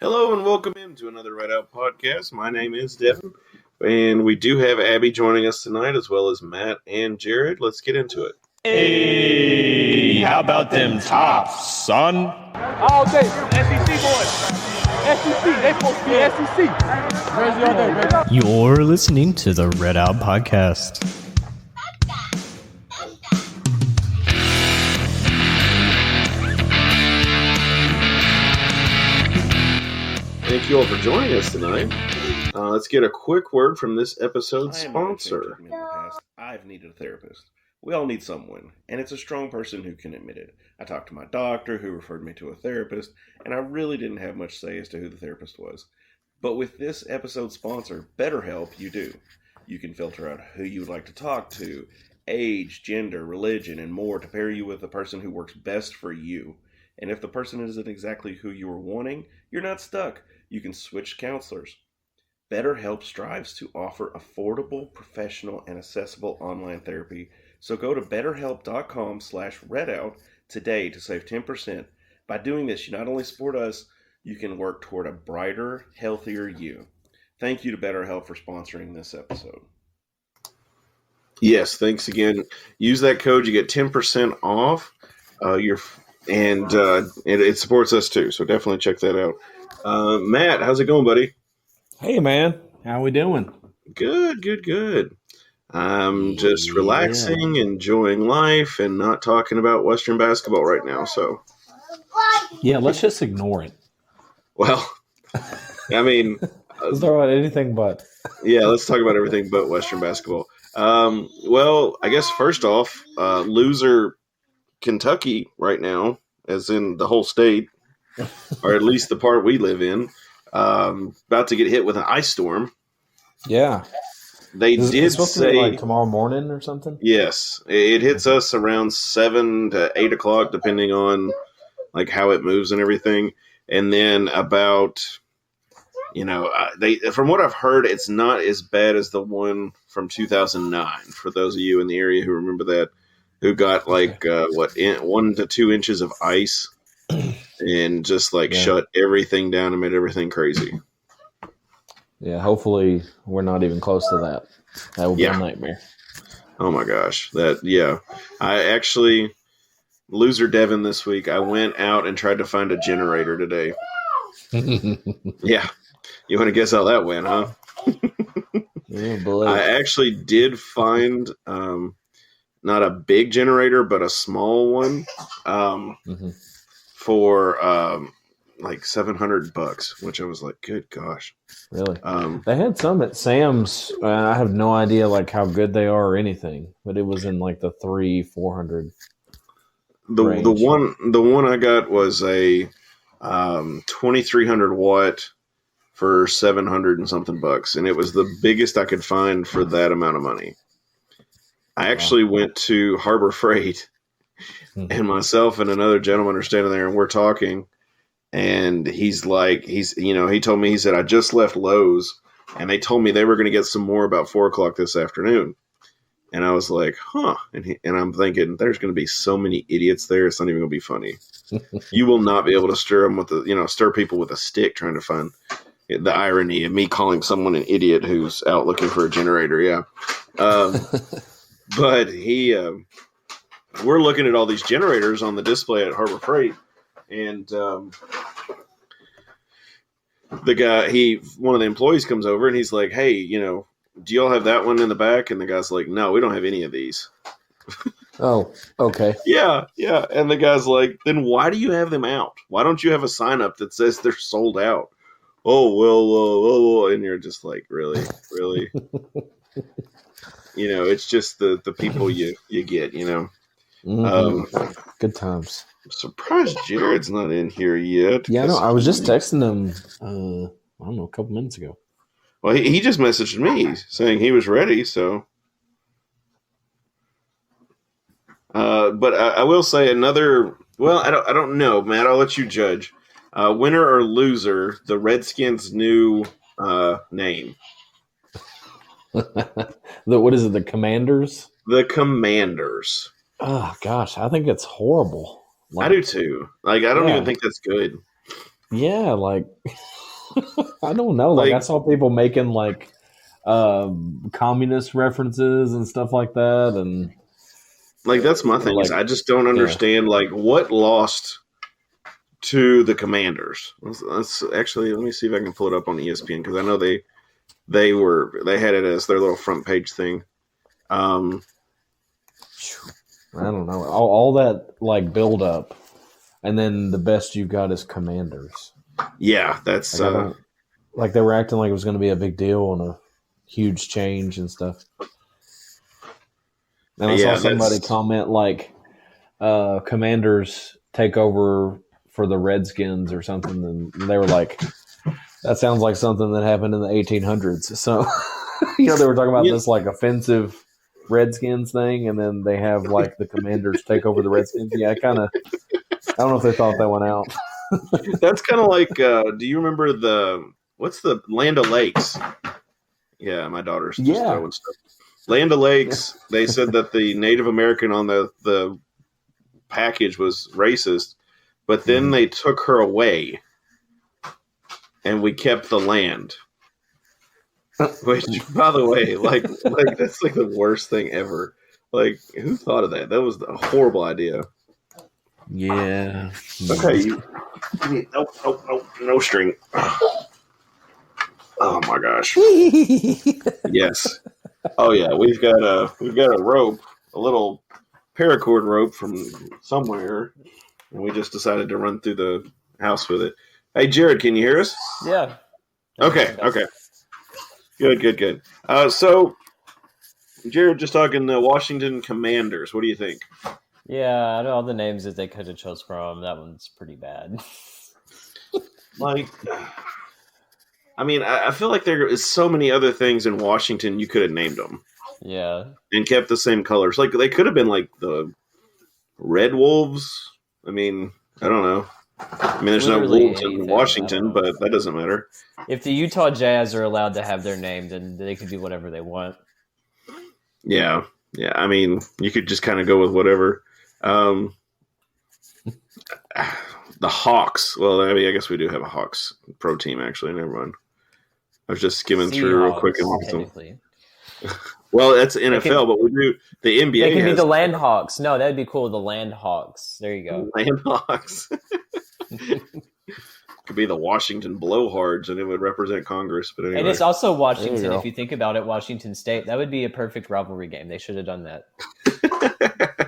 Hello and welcome into another Red Out podcast. My name is Devin, and we do have Abby joining us tonight, as well as Matt and Jared. Let's get into it. Hey, how about them tops, son? All day, SEC boys. SEC, they supposed to be SEC. Crazy all day, baby. You're listening to the Red Out Podcast. Thank you all for joining us tonight. Let's get a quick word from this episode's sponsor. I've needed a therapist. We all need someone, and it's a strong person who can admit it. I talked to my doctor, who referred me to a therapist, and I really didn't have much say as to who the therapist was. But with this episode's sponsor, BetterHelp, you do. You can filter out who you would like to talk to, age, gender, religion, and more to pair you with the person who works best for you. And if the person isn't exactly who you were wanting, you're not stuck. You can switch counselors. BetterHelp strives to offer affordable, professional, and accessible online therapy. So go to betterhelp.com/redout today to save 10%. By doing this, you not only support us, you can work toward a brighter, healthier you. Thank you to BetterHelp for sponsoring this episode. Yes, thanks again. Use that code, you get 10% off. It supports us too, so definitely check that out. Matt, how's it going, buddy? Hey, man. How we doing? Good. I'm just relaxing, enjoying life, and not talking about Western basketball right now. So, yeah, let's just ignore it. Well, I mean, Let's talk about anything but. Yeah, let's talk about everything but Western basketball. Well, I guess first off, loser Kentucky right now, as in the whole state, or at least the part we live in, about to get hit with an ice storm. Yeah. It's supposed to be like tomorrow morning or something? Yes. It hits us around 7 to 8 o'clock, depending on like how it moves and everything. And then about, from what I've heard, it's not as bad as the one from 2009, for those of you in the area who remember that, who got 1 to 2 inches of ice and just shut everything down and made everything crazy. Yeah, hopefully we're not even close to that. That would be a nightmare. Oh my gosh. I actually, loser Devin this week, I went out and tried to find a generator today. Yeah. You want to guess how that went, huh? Yeah, boy. I actually did find not a big generator, but a small one for like $700, which I was like, good gosh. Really? They had some at Sam's, and I have no idea how good they are or anything, but it was in the $300-400 range. The one I got was a 2300 watt for $700 and something bucks, and it was the biggest I could find for that amount of money. I actually went to Harbor Freight, and myself and another gentleman are standing there, and we're talking. And he told me, he said, I just left Lowe's and they told me they were going to get some more about 4 o'clock this afternoon. And I was like, huh. And I'm thinking, there's going to be so many idiots there. It's not even going to be funny. You will not be able to stir people with a stick trying to find the irony of me calling someone an idiot who's out looking for a generator. Yeah. But we're looking at all these generators on the display at Harbor Freight. And the guy, one of the employees comes over and he's like, hey, do y'all have that one in the back? And the guy's like, no, we don't have any of these. Oh, okay. Yeah. And the guy's like, then why do you have them out? Why don't you have a sign up that says they're sold out? Oh, well, and you're just like, really? It's just the people you get, Good times. I'm surprised Jared's not in here yet. Yeah, no, I was just texting him, a couple minutes ago. Well, he just messaged me saying he was ready, so. But I will say I don't know, Matt, I'll let you judge. Winner or loser, the Redskins' new name. What is it, the Commanders? The Commanders. Oh, gosh, I think it's horrible. I do too. I don't even think that's good. Yeah, I don't know. Like I saw people making like communist references and stuff like that, and like that's my thing. Is I just don't understand like what lost to the Commanders. Let's actually let me see if I can pull it up on ESPN because I know they had it as their little front page thing. I don't know. All that like build up, and then the best you got is Commanders. Yeah, that's like they were acting like it was going to be a big deal and a huge change and stuff. And I saw somebody comment like Commanders take over for the Redskins or something, and they were like, that sounds like something that happened in the 1800s. So, they were talking about this like offensive Redskins thing, and then they have like the Commanders take over the Redskins. Yeah, I don't know if they thought that one out. That's kind of like, do you remember what's the Land O'Lakes? Yeah, my daughter's just throwing stuff. Land O'Lakes, they said that the Native American on the package was racist, but then they took her away, and we kept the land. Which, by the way, like that's like the worst thing ever. Like, who thought of that? That was a horrible idea. Yeah. Okay. No string. Oh my gosh. Yes. Oh yeah. We've got a rope, a little paracord rope from somewhere, and we just decided to run through the house with it. Hey, Jared, can you hear us? Yeah. Okay. Good. So, Jared, just talking the Washington Commanders. What do you think? Yeah, out of all the names that they could have chose from, that one's pretty bad. Like, I mean, I feel like there is so many other things in Washington you could have named them. Yeah. And kept the same colors. Like, they could have been like the Red Wolves. I mean, I don't know. I mean, there's Literally no wolves in Washington, but that doesn't matter. If the Utah Jazz are allowed to have their name, then they can do whatever they want. Yeah. I mean, you could just kind of go with whatever. The Hawks. Well, I mean, I guess we do have a Hawks pro team, actually. Never mind. I was just skimming through real quick. Technically. Well, that's NFL, but we do the NBA. They can be the Land Hawks. No, that would be cool. The Land Hawks. There you go. Land Hawks. Could be the Washington Blowhards, and it would represent Congress. But anyway. And it's also Washington. If you think about it, Washington State. That would be a perfect rivalry game. They should have done that.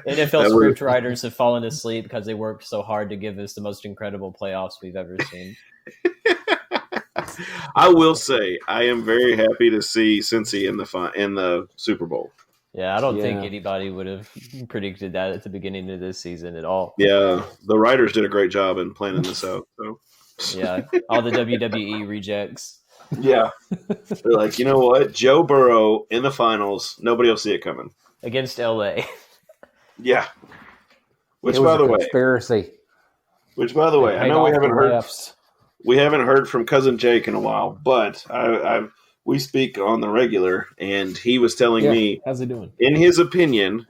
NFL script writers have fallen asleep because they worked so hard to give us the most incredible playoffs we've ever seen. I will say, I am very happy to see Cincy in the Super Bowl. Yeah, I don't think anybody would have predicted that at the beginning of this season at all. Yeah, the writers did a great job in planning this out. So. Yeah, all the WWE rejects. Yeah. They're like, you know what? Joe Burrow in the finals. Nobody will see it coming. Against LA. Yeah. Which, by the way, I know we haven't heard from Cousin Jake in a while, but we speak on the regular, and he was telling me, how's he doing? In his opinion,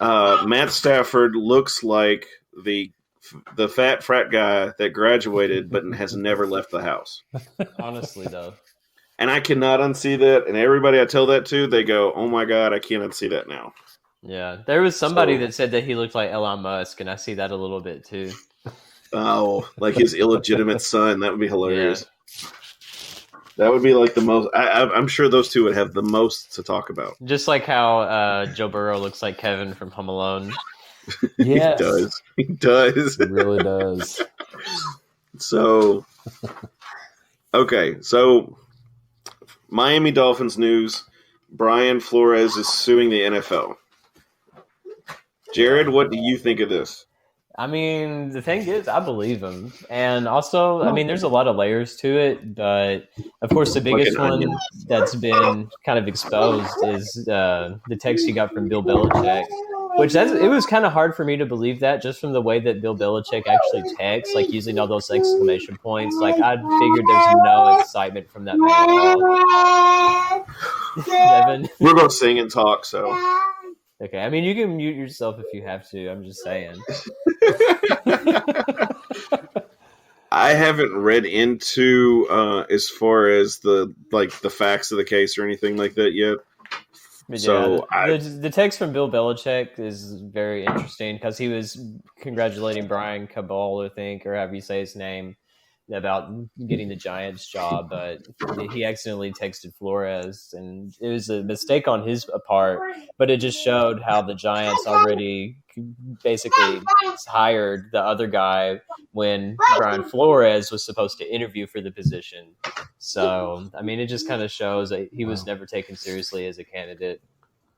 Matt Stafford looks like the fat frat guy that graduated but has never left the house. Honestly, though. And I cannot unsee that. And everybody I tell that to, they go, oh my God, I can't unsee that now. Yeah. There was somebody that said that he looked like Elon Musk, and I see that a little bit too. Oh, like his illegitimate son. That would be hilarious. Yeah. That would be like the most. I'm sure those two would have the most to talk about. Just like how Joe Burrow looks like Kevin from Home Alone. Yes. He does. It really does. So, okay. So, Miami Dolphins news. Brian Flores is suing the NFL. Jared, what do you think of this? I mean, the thing is, I believe him. And also, I mean, there's a lot of layers to it. But, of course, the biggest one that's been kind of exposed is the text he got from Bill Belichick. It was kind of hard for me to believe that just from the way that Bill Belichick actually texts, like using all those exclamation points. Like, I figured there's no excitement from that man at all. Devin? We're going to sing and talk, so... Okay, I mean, you can mute yourself if you have to. I'm just saying. I haven't read into as far as the facts of the case or anything like that yet. But So the text from Bill Belichick is very interesting because he was congratulating Brian Cabal, I think, or however you say his name, about getting the Giants job, but he accidentally texted Flores, and it was a mistake on his part, but it just showed how the Giants already basically hired the other guy when Brian Flores was supposed to interview for the position. So, I mean, it just kind of shows that he was never taken seriously as a candidate.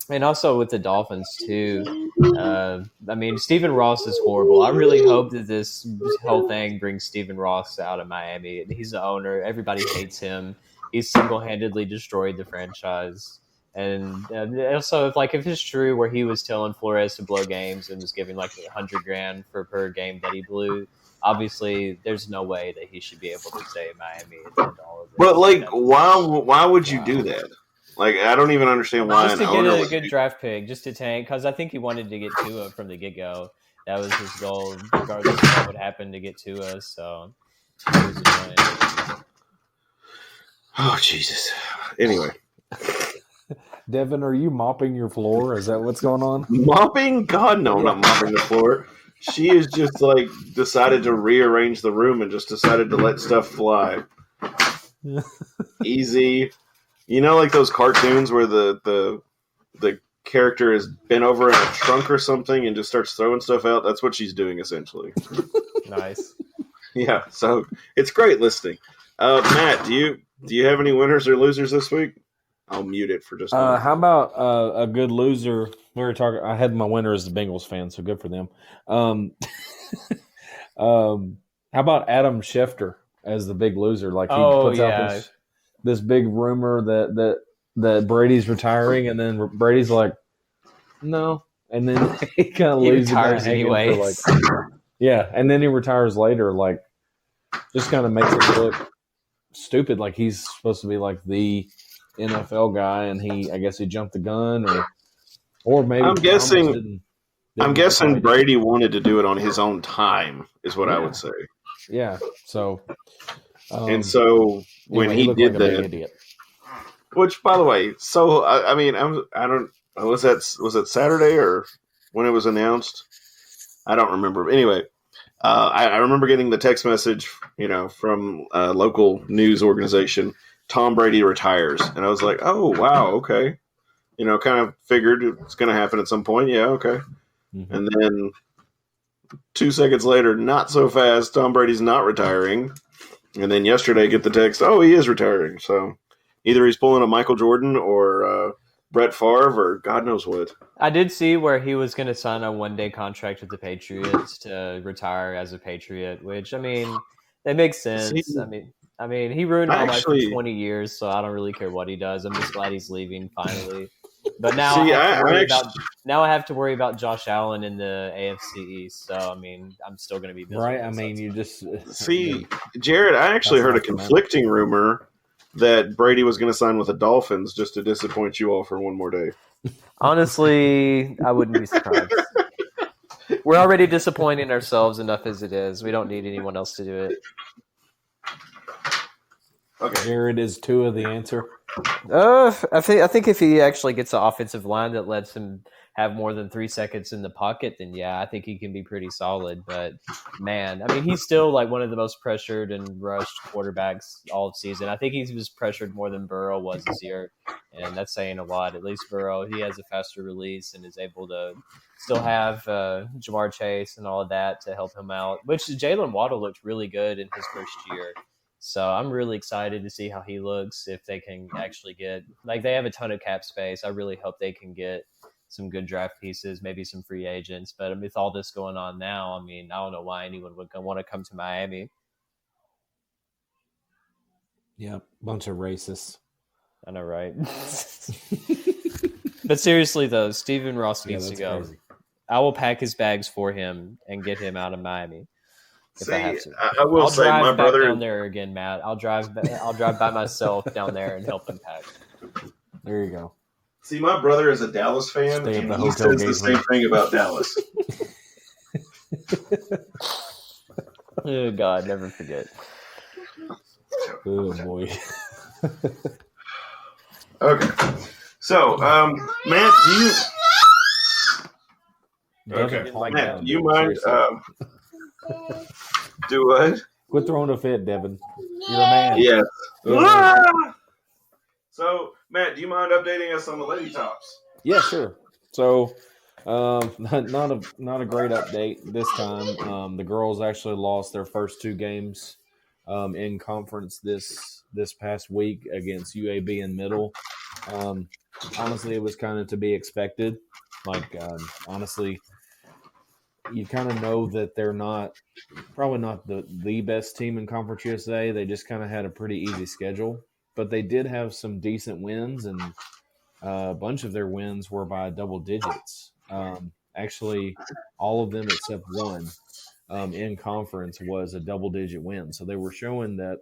And also with the Dolphins, too. I mean, Stephen Ross is horrible. I really hope that this whole thing brings Stephen Ross out of Miami. He's the owner. Everybody hates him. He's single-handedly destroyed the franchise. And also, if it's true where he was telling Flores to blow games and was giving like $100,000 per game that he blew, obviously there's no way that he should be able to stay in Miami at the end of all of this. But why would you do that? Like, I don't even understand why. Just to get a good draft pick, just to tank, because I think he wanted to get Tua from the get-go. That was his goal, regardless of what would happen to get Tua. So, it was annoying. Oh, Jesus. Anyway. Devin, are you mopping your floor? Is that what's going on? Mopping? God, no, I'm not mopping the floor. She is just, decided to rearrange the room and just decided to let stuff fly. Easy. You know, like those cartoons where the character is bent over in a trunk or something and just starts throwing stuff out? That's what she's doing, essentially. Nice. Yeah, so it's great listening. Matt, do you have any winners or losers this week? I'll mute it for just a minute. How about a good loser? We were talking. I had my winner as the Bengals fan, so good for them. How about Adam Schefter as the big loser? Like he puts out this big rumor that Brady's retiring, and then Brady's like, no, and then he kind of leaves retires anyway. And then he retires later. Like, just kind of makes it look stupid. Like he's supposed to be like the NFL guy, and I guess he jumped the gun, or maybe I'm guessing Brady wanted to do it on his own time, is what I would say. Yeah. So, and so when he did that, which, by the way, so I mean, I don't. Was that Saturday or when it was announced? I don't remember. Anyway, I remember getting the text message, from a local news organization. Tom Brady retires, and I was like, "Oh wow, okay." Kind of figured it's going to happen at some point. Yeah, okay. Mm-hmm. And then 2 seconds later, not so fast. Tom Brady's not retiring. And then yesterday, get the text, "Oh, he is retiring." So either he's pulling a Michael Jordan or Brett Favre or God knows what. I did see where he was going to sign a one-day contract with the Patriots to retire as a Patriot, which, I mean, that makes sense. I mean, he ruined my life for 20 years, so I don't really care what he does. I'm just glad he's leaving finally. But now I have to worry about Josh Allen in the AFC East. So, I mean, I'm still going to be busy. Right. I mean, you just see, Jared, I actually heard a conflicting rumor that Brady was going to sign with the Dolphins just to disappoint you all for one more day. Honestly, I wouldn't be surprised. We're already disappointing ourselves enough as it is. We don't need anyone else to do it. Okay. Jared is Tua the answer. I think if he actually gets an offensive line that lets him have more than 3 seconds in the pocket, then yeah, I think he can be pretty solid. But man, I mean, he's still like one of the most pressured and rushed quarterbacks all season. I think he was pressured more than Burrow was this year, and that's saying a lot. At least Burrow, he has a faster release and is able to still have Jamar Chase and all of that to help him out. Which Jalen Waddle looked really good in his first year. So I'm really excited to see how he looks if they can actually get – like they have a ton of cap space. I really hope they can get some good draft pieces, maybe some free agents. But with all this going on now, I mean, I don't know why anyone would want to come to Miami. Yeah, bunch of racists. I know, right? But seriously, though, Stephen Ross needs to go. Crazy. I will pack his bags for him and get him out of Miami. If I have to. I'll say my brother down there again, Matt. I'll drive by myself down there and help him pack. There you go. See, my brother is a Dallas fan, and he says the same thing about Dallas. Oh God, never forget. Oh boy. Okay. So, Matt, do you? Devin, Okay, calm Matt, down, do you dude. mind? Seriously. Do what? Quit throwing a fit, Devin. You're a man. Yeah. Yeah. So, Matt, do you mind updating us on the Lady Tops? Yeah, sure. So, not a great update this time. The girls actually lost their first two games in conference this past week against UAB and Middle. Honestly, it was kind of to be expected. Like, honestly, you kind of know that they're probably not the best team in Conference USA. They just kind of had a pretty easy schedule, but they did have some decent wins, and a bunch of their wins were by double digits. Actually, all of them except one in conference was a double-digit win. So they were showing that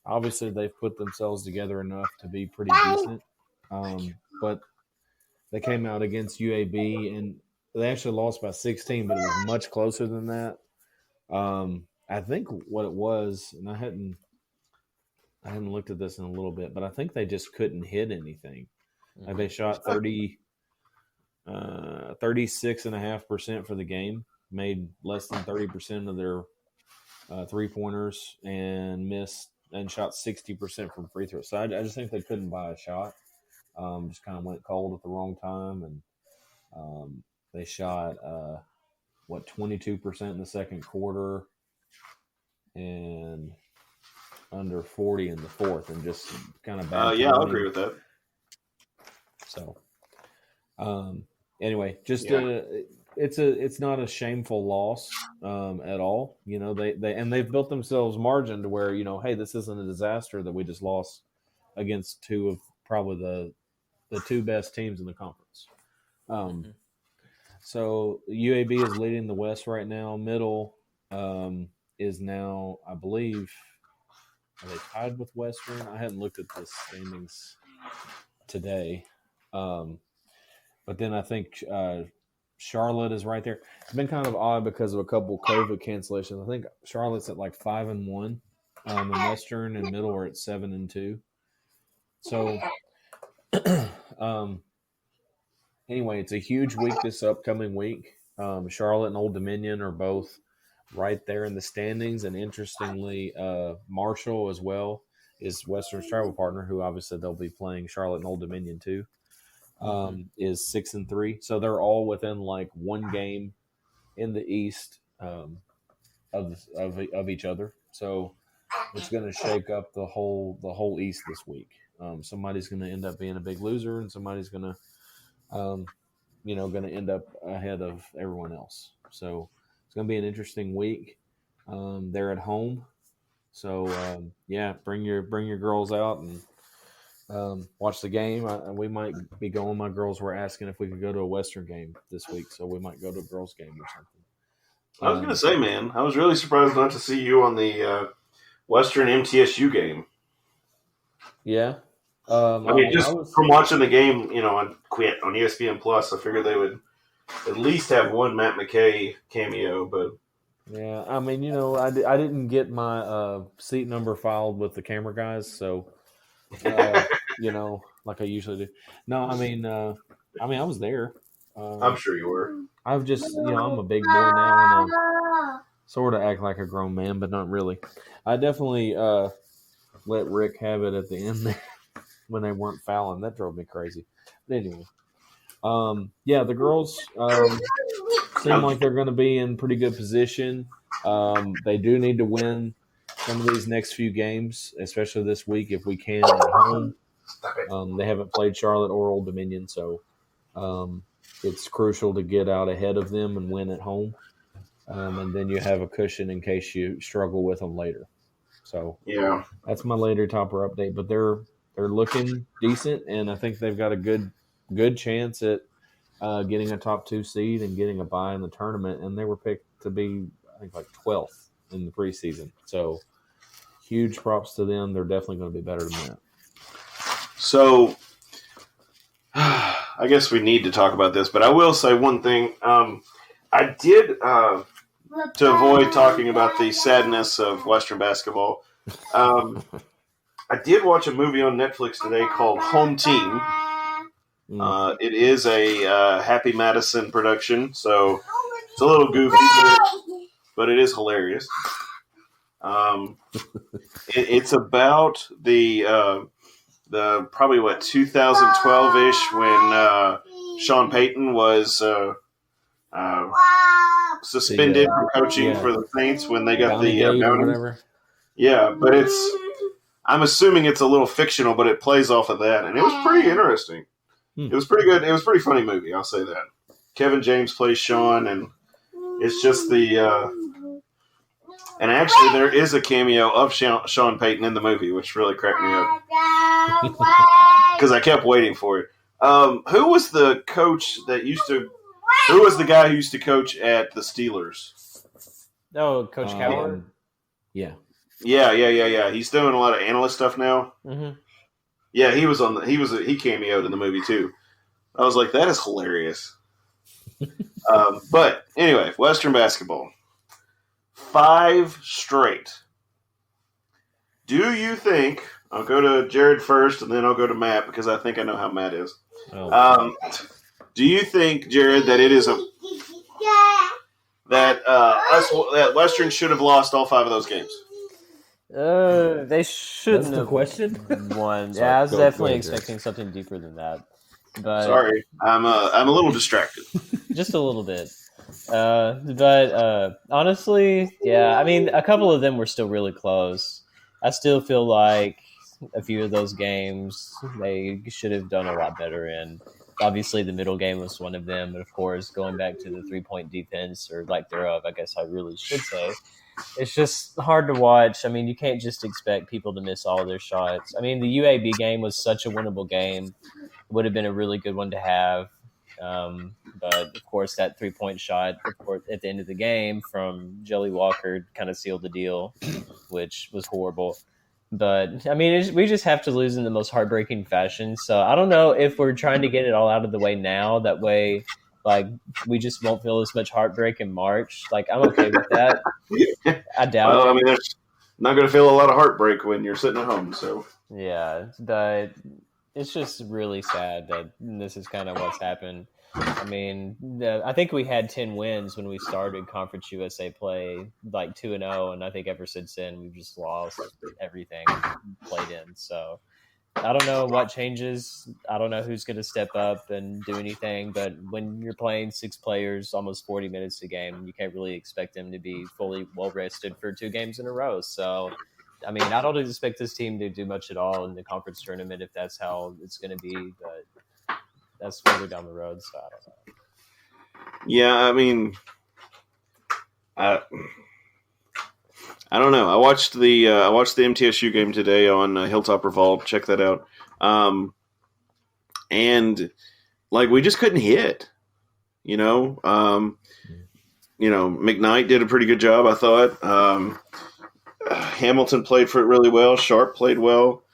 obviously they've put themselves together enough to be pretty decent. But they came out against UAB, and they actually lost by 16, but it was much closer than that. I think what it was, and I hadn't looked at this in a little bit, but I think they just couldn't hit anything. Like they shot 36.5% for the game, made less than 30% of their 3-pointers, and missed and shot 60% from free throws. So I just think they couldn't buy a shot. Just kind of went cold at the wrong time, and they shot 22% in the second quarter, and under 40 in the fourth, and just kind of bad. Yeah, I'll agree with that. So, anyway, just it's not a shameful loss at all. You know, they've built themselves margin to where, you know, hey, this isn't a disaster that we just lost against two of probably the two best teams in the conference. So UAB is leading the West right now. Middle is now, I believe, are they tied with Western? I hadn't looked at the standings today. But then I think Charlotte is right there. It's been kind of odd because of a couple COVID cancellations. I think Charlotte's at like 5-1, and Western and Middle are at 7-2. So, anyway, it's a huge week this upcoming week. Charlotte and Old Dominion are both right there in the standings, and interestingly, Marshall as well is Western's travel partner, who obviously they'll be playing Charlotte and Old Dominion too. Is 6-3, so they're all within like one game in the East of each other. So it's going to shake up the whole East this week. Somebody's going to end up being a big loser, and somebody's going to going to end up ahead of everyone else. So it's going to be an interesting week. They're at home, so bring your girls out and watch the game. We might be going. My girls were asking if we could go to a Western game this week, so we might go to a girls' game or something. I was going to say, man, I was really surprised not to see you on the Western MTSU game. Yeah. From watching the game, on ESPN Plus, I figured they would at least have one Matt McCay cameo, but yeah, I mean, I didn't get my seat number filed with the camera guys, so like I usually do. No, I mean, I was there. I'm sure you were. I've just, I'm a big boy now, and I sort of act like a grown man, but not really. I definitely let Rick have it at the end there when they weren't fouling. That drove me crazy. But anyway, the girls seem like they're going to be in pretty good position. They do need to win some of these next few games, especially this week if we can at home. They haven't played Charlotte or Old Dominion, so it's crucial to get out ahead of them and win at home. And then you have a cushion in case you struggle with them later. So yeah, that's my later topper update. But they're looking decent, and I think they've got a good chance at getting a top 2 seed and getting a bye in the tournament. And they were picked to be, I think, like 12th in the preseason. So huge props to them. They're definitely going to be better than that. So I guess we need to talk about this, but I will say one thing. I did to avoid talking about the sadness of Western basketball, I did watch a movie on Netflix today called Home Team. It is a Happy Madison production, so it's a little goofy, but it is hilarious. It's about the probably 2012-ish when Sean Payton was suspended from coaching for the Saints when they got the bounty. whatever. Yeah, but I'm assuming it's a little fictional, but it plays off of that, and it was pretty interesting. It was pretty good. It was a pretty funny movie, I'll say that. Kevin James plays Sean, and it's just and actually there is a cameo of Sean Payton in the movie, which really cracked me up because I kept waiting for it. Who was the coach that who was the guy who used to coach at the Steelers? Oh, Coach Coward? Yeah. Yeah. He's doing a lot of analyst stuff now. Mm-hmm. Yeah, he cameoed in the movie too. I was like, that is hilarious. But anyway, Western basketball. 5 straight. Do you think, I'll go to Jared first and then I'll go to Matt because I think I know how Matt is. Do you think, Jared, that it is that Western should have lost all 5 of those games? They shouldn't That's the have question? won. Sorry, Yeah, I was go definitely ahead, Jared. expecting something deeper than that. But Sorry, I'm a little distracted. just a little bit. But honestly, yeah, I mean, a couple of them were still really close. I still feel like a few of those games they should have done a lot better in. Obviously, the middle game was one of them, but of course, going back to the 3-point defense or lack thereof, I guess I really should say, it's just hard to watch. I mean, you can't just expect people to miss all their shots. I mean, the UAB game was such a winnable game. It would have been a really good one to have. But of course, that 3-point shot, of course, at the end of the game from Jelly Walker kind of sealed the deal, which was horrible. But I mean, we just have to lose in the most heartbreaking fashion. So I don't know if we're trying to get it all out of the way now. That way, like, we just won't feel as much heartbreak in March. Like, I'm okay with that. I doubt it. I mean, there's not going to feel a lot of heartbreak when you're sitting at home. So Yeah, but it's just really sad that this is kind of what's happened. I mean, I think we had 10 wins when we started Conference USA play, like 2-0, and I think ever since then we've just lost everything played in. So I don't know what changes. I don't know who's going to step up and do anything, but when you're playing 6 players almost 40 minutes a game, you can't really expect them to be fully well-rested for 2 games in a row. So, I mean, I don't expect this team to do much at all in the conference tournament if that's how it's going to be, but that's further down the road, so I don't know. yeah, I mean, I don't know. I watched the MTSU game today on Hilltop Revolt. Check that out. And like we just couldn't hit. McKnight did a pretty good job, I thought. Hamilton played for it really well. Sharp played well.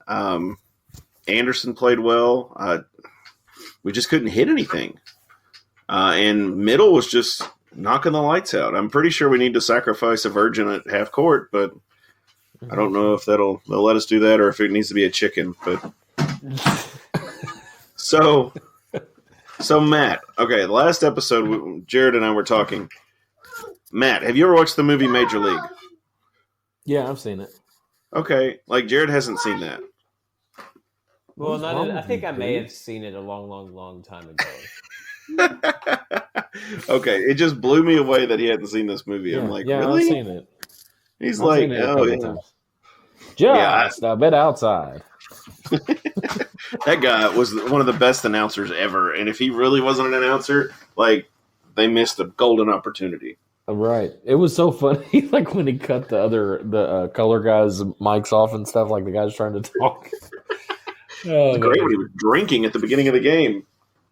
Anderson played well. We just couldn't hit anything. And Middle was just knocking the lights out. I'm pretty sure we need to sacrifice a virgin at half court, but I don't know if they'll let us do that or if it needs to be a chicken. But so Matt, okay, the last episode, Jared and I were talking. Matt, have you ever watched the movie Major League? Yeah, I've seen it. Okay, like Jared hasn't seen that. Well, I think I may have seen it a long, long, long time ago. Okay, it just blew me away that he hadn't seen this movie. I'm like, really? I've seen it. He's I've like, seen it a oh, couple yeah. times. Just a bit outside. That guy was one of the best announcers ever. And if he really wasn't an announcer, like, they missed a golden opportunity. Right. It was so funny, like when he cut the color guys' mics off and stuff, like the guy's trying to talk. It was great when he was drinking at the beginning of the game.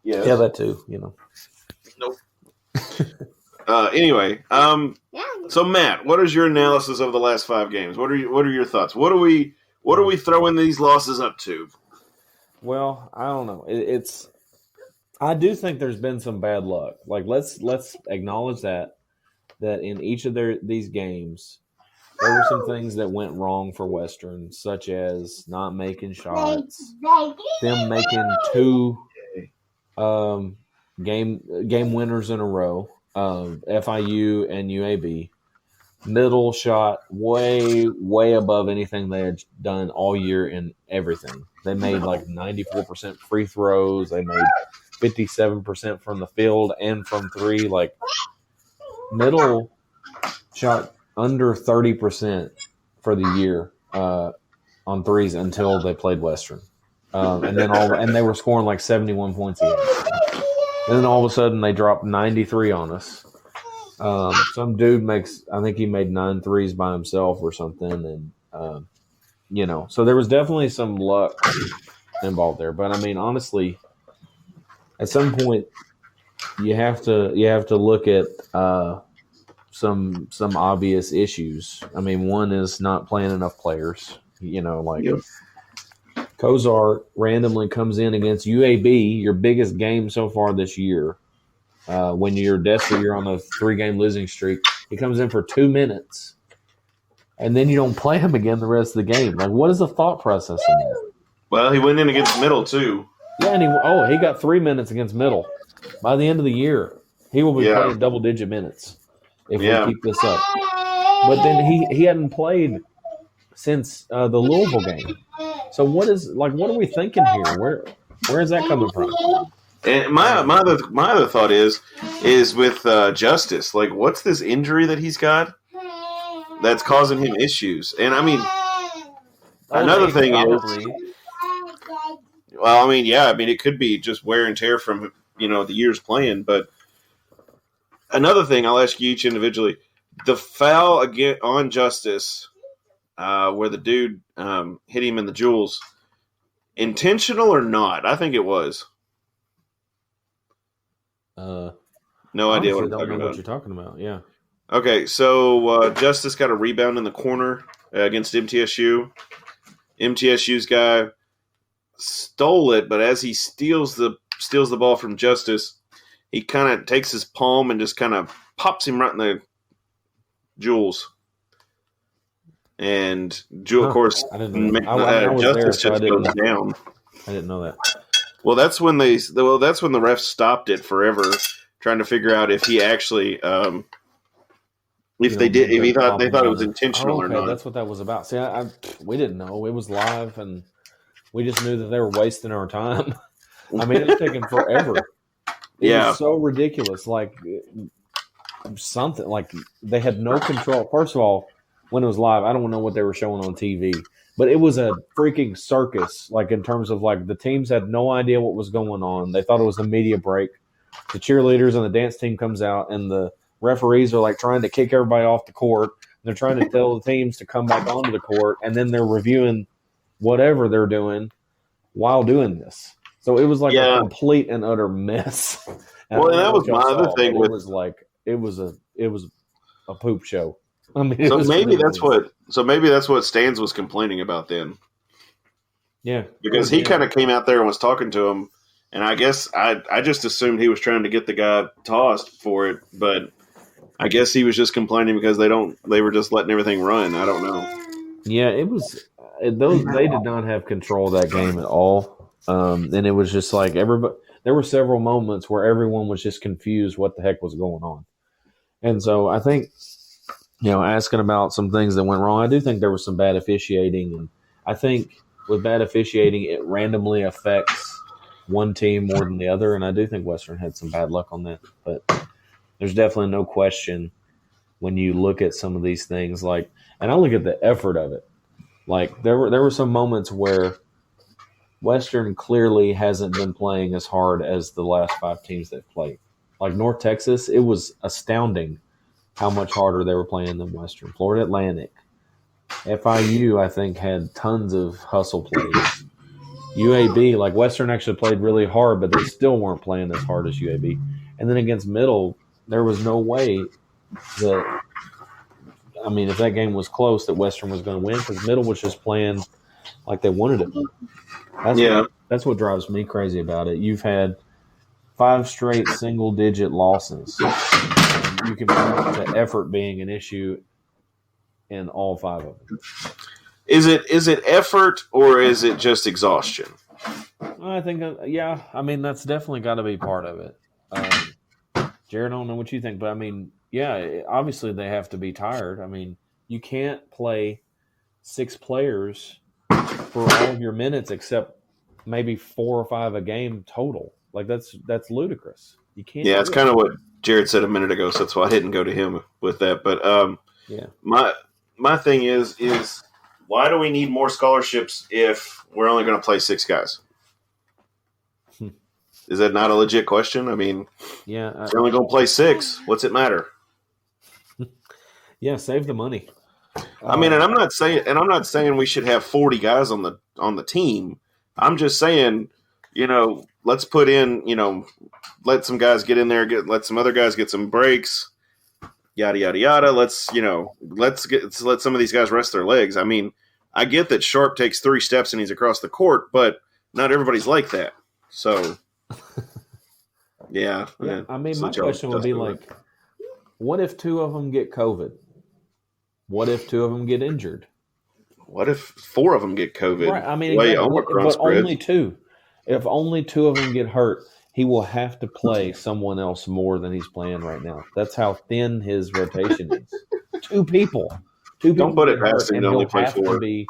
Yes. Yeah, that too. Nope. Anyway, so Matt, what is your analysis of the last 5 games? What are your thoughts? What are we throwing these losses up to? Well, I don't know. I do think there's been some bad luck. Like let's acknowledge that. that in each of these games, there were some things that went wrong for Western, such as not making shots, them making 2 game winners in a row, FIU and UAB. Middle shot way above anything they had done all year in everything. They made like 94% free throws. They made 57% from the field and from 3. Like, Middle shot under 30% for the year on threes until they played Western, and they were scoring like 71 points a game. And then all of a sudden they dropped 93 on us. Some dude I think he made 9 threes by himself or something, and so there was definitely some luck involved there. But I mean, honestly, at some point you have to look at some obvious issues. I mean, one is not playing enough players. Kozar randomly comes in against UAB, your biggest game so far this year. When you're desperate, you're on a 3-game losing streak. He comes in for 2 minutes, and then you don't play him again the rest of the game. Like, what is the thought process in that? Well, he went in against Middle too. Yeah, and he got 3 minutes against Middle. By the end of the year, he will be playing double-digit minutes if we keep this up. But then he hadn't played since the Louisville game. So what are we thinking here? Where is that coming from? And my other thought is with Justice. Like, what's this injury that he's got that's causing him issues? And I mean, another thing is, well, I mean, it could be just wear and tear from the years playing. But another thing, I'll ask you each individually: the foul again on Justice, where the dude hit him in the jewels, intentional or not? I think it was. No idea what I'm talking about. What you're talking about? Yeah. Okay, so Justice got a rebound in the corner against MTSU. MTSU's guy stole it, but as he steals the ball from Justice, he kind of takes his palm and just kind of pops him right in the jewels. And of course, Justice just goes down. I didn't know that. Well, that's when the refs stopped it forever, trying to figure out if he actually, they thought it was intentional or not. That's what that was about. See, we didn't know. It was live, and we just knew that they were wasting our time. I mean, it was taking forever. It was so ridiculous. Like, something like they had no control. First of all, when it was live, I don't know what they were showing on TV. But it was a freaking circus, like, in terms of, like, the teams had no idea what was going on. They thought it was a media break. The cheerleaders and the dance team comes out, and the referees are, like, trying to kick everybody off the court. They're trying to tell the teams to come back onto the court, and then they're reviewing whatever they're doing while doing this. So it was, like, a complete and utter mess. And that was my other thing. It was a poop show. I mean, so maybe that's what Stans was complaining about then. Yeah, because he kind of came out there and was talking to him, and I guess I just assumed he was trying to get the guy tossed for it, but I guess he was just complaining because they were just letting everything run. I don't know. Yeah, it was they did not have control of that game at all, and it was just like everybody. There were several moments where everyone was just confused what the heck was going on, and so I think. Asking about some things that went wrong, I do think there was some bad officiating. And I think with bad officiating, it randomly affects one team more than the other. And I do think Western had some bad luck on that. But there's definitely no question when you look at some of these things. And I look at the effort of it. Like, there were some moments where Western clearly hasn't been playing as hard as the last 5 teams they've played. Like North Texas, it was astounding how much harder they were playing than Western. Florida Atlantic. FIU, I think, had tons of hustle plays. UAB, like Western actually played really hard, but they still weren't playing as hard as UAB. And then against Middle, there was no way that, I mean, if that game was close, that Western was going to win because Middle was just playing like they wanted it. That's what drives me crazy about it. You've had 5 straight single-digit losses. you can point to effort being an issue in all 5 of them. Is it effort or is it just exhaustion? I think, yeah. I mean, that's definitely got to be part of it. Jared, I don't know what you think, but I mean, yeah, obviously they have to be tired. I mean, you can't play 6 players for all of your minutes except maybe 4 or 5 a game total. Like that's ludicrous. You can't. Yeah, it's kind of what Jared said a minute ago, so that's why I didn't go to him with that. But yeah, my thing is why do we need more scholarships if we're only going to play 6 guys? Is that not a legit question? I mean, yeah, we're only going to play 6. What's it matter? Yeah, save the money. I mean, and I'm not saying we should have 40 guys on the team. I'm just saying, let's put in, let some guys get in there, let some other guys get some breaks, yada yada yada. Let's let some of these guys rest their legs. I mean, I get that Sharp takes 3 steps and he's across the court, but not everybody's like that. So, yeah. I mean, my question would be like, what if 2 of them get COVID? What if 2 of them get injured? What if 4 of them get COVID? Right. I mean, but only 2. If only 2 of them get hurt, he will have to play someone else more than he's playing right now. That's how thin his rotation is. 2 people. Don't put it past him to only play 4. To be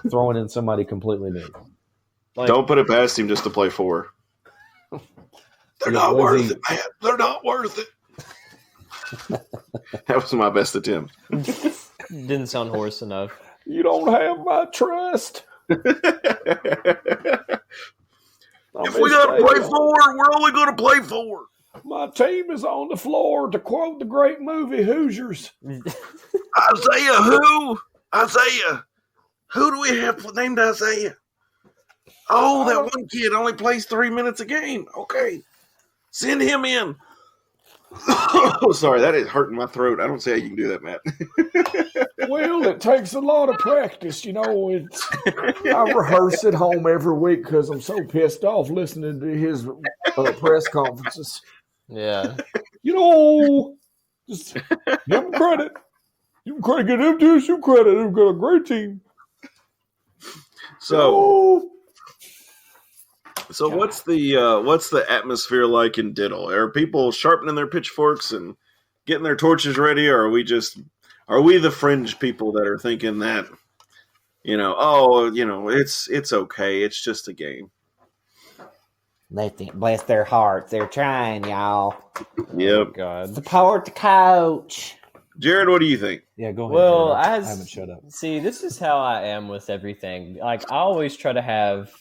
throwing in somebody completely new. Like, don't put it past him just to play 4. They're not worth it, man. They're not worth it. That was my best attempt. Didn't sound hoarse enough. You don't have my trust. If we got to play 4, we're only going to play 4. My team is on the floor, to quote the great movie Hoosiers. Isaiah who? Isaiah. Who do we have named Isaiah? Oh, that one kid only plays 3 minutes a game. Okay. Send him in. Oh, sorry, that is hurting my throat. I don't see how you can do that, Matt. Well, it takes a lot of practice, I rehearse at home every week because I'm so pissed off listening to his press conferences. Yeah. Just give him credit. Give them dudes some credit. They've got a great team. So what's the atmosphere like in Diddle? Are people sharpening their pitchforks and getting their torches ready, or are we the fringe people that are thinking that, it's okay, it's just a game? Bless their hearts. They're trying, y'all. Yep. Oh, God. Support the coach. Jared, what do you think? Yeah, go ahead. Well, I haven't shut up. See, this is how I am with everything. Like, I always try to have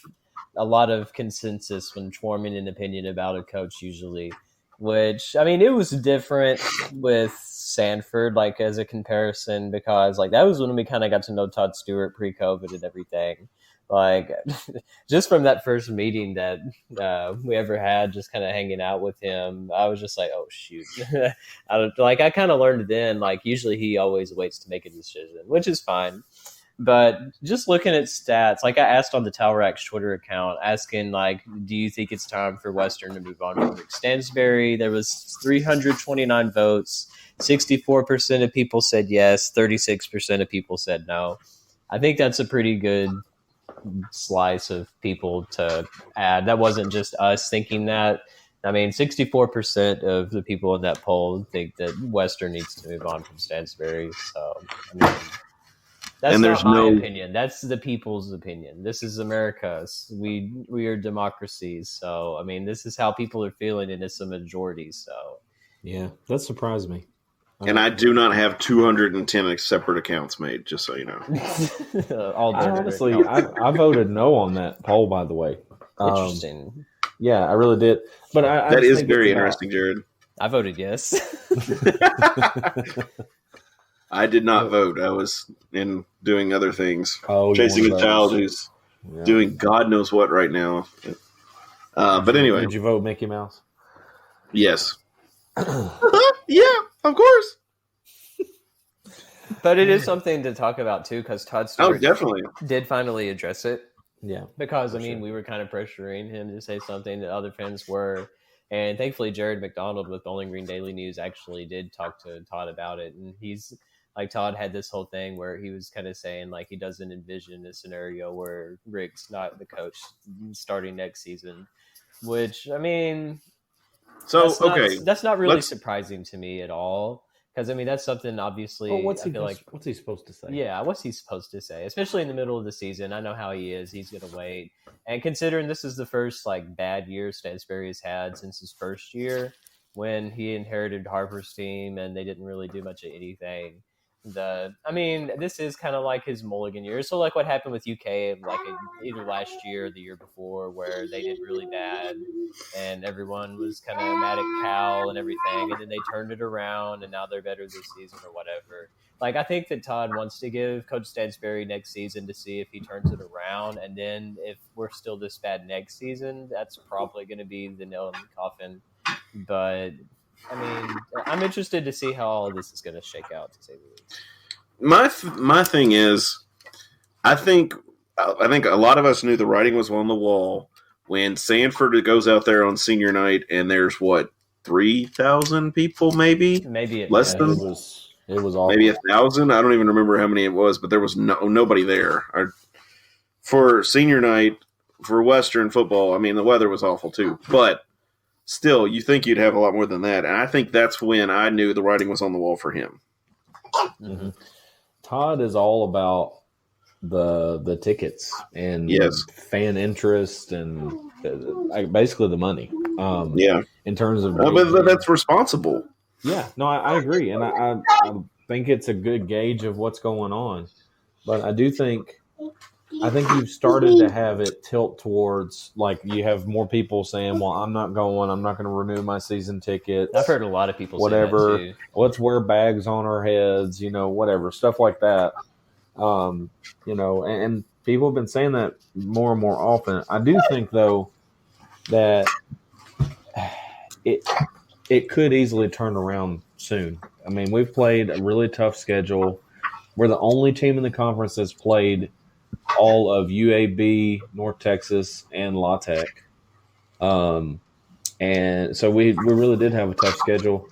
a lot of consensus when forming an opinion about a coach usually, which, I mean, it was different with Sanford, like, as a comparison, because, like, that was when we kind of got to know Todd Stewart pre-COVID and everything. Like, just from that first meeting that we ever had, just kind of hanging out with him, I was just like, oh, shoot. I kind of learned then, like, usually he always waits to make a decision, which is fine. But just looking at stats, like I asked on the Talrack's Twitter account, asking, like, do you think it's time for Western to move on from Rick Stansberry? There was 329 votes. 64% of people said yes. 36% of people said no. I think that's a pretty good slice of people to add. That wasn't just us thinking that. I mean, 64% of the people in that poll think that Western needs to move on from Stansberry. So, I mean, that's not my opinion. That's the people's opinion. This is America. We are democracies. So, I mean, this is how people are feeling, and it's a majority. So, yeah, that surprised me. And I do not have 210 separate accounts made, just so you know. I voted no on that poll, by the way. Interesting. Yeah, I really did. But that is very interesting, Jared. I voted yes. I did not vote. I was in doing other things. Chasing a child who's doing God knows what right now. But anyway. Did you vote Mickey Mouse? Yes. Yeah, of course. But it is something to talk about, too, because Todd Stewart definitely did finally address it. Yeah. Because, I mean, we were kind of pressuring him to say something that other fans were. And thankfully, Jared McDonald with Bowling Green Daily News actually did talk to Todd about it. And he's like, Todd had this whole thing where he was kind of saying like he doesn't envision a scenario where Rick's not the coach starting next season, which, I mean, So that's not really surprising to me at all. Because, I mean, that's something obviously. Well, what's he supposed to say? Yeah, what's he supposed to say? Especially in the middle of the season. I know how he is. He's going to wait. And considering this is the first like bad year Stansbury has had since his first year, when he inherited Harper's team and they didn't really do much of anything. This is kind of like his mulligan year. So like what happened with UK like either last year or the year before, where they did really bad and everyone was kind of mad at Cal and everything, and then they turned it around and now they're better this season or whatever. Like, I think that Todd wants to give Coach Stansbury next season to see if he turns it around, and then if we're still this bad next season, that's probably going to be the nail in the coffin. But I mean, I'm interested to see how all of this is going to shake out, to say the least. My thing is, I think a lot of us knew the writing was on the wall when Sanford goes out there on senior night and there's 3,000 people, maybe less than. It was awful. Maybe 1,000. I don't even remember how many it was, but there was nobody there for senior night for Western football. I mean, the weather was awful too, but. Still, you think you'd have a lot more than that. And I think that's when I knew the writing was on the wall for him. Mm-hmm. Todd is all about the tickets and fan interest and basically the money. In terms of but that's responsible. Yeah, no, I agree. And I think it's a good gauge of what's going on. But I think you've started to have it tilt towards, like, you have more people saying, well, I'm not going to renew my season tickets. I've heard a lot of people say that too. Let's wear bags on our heads, whatever, stuff like that. And people have been saying that more and more often. I do think, though, that it could easily turn around soon. I mean, we've played a really tough schedule. We're the only team in the conference that's played all of UAB, North Texas, and La Tech. And so we really did have a tough schedule.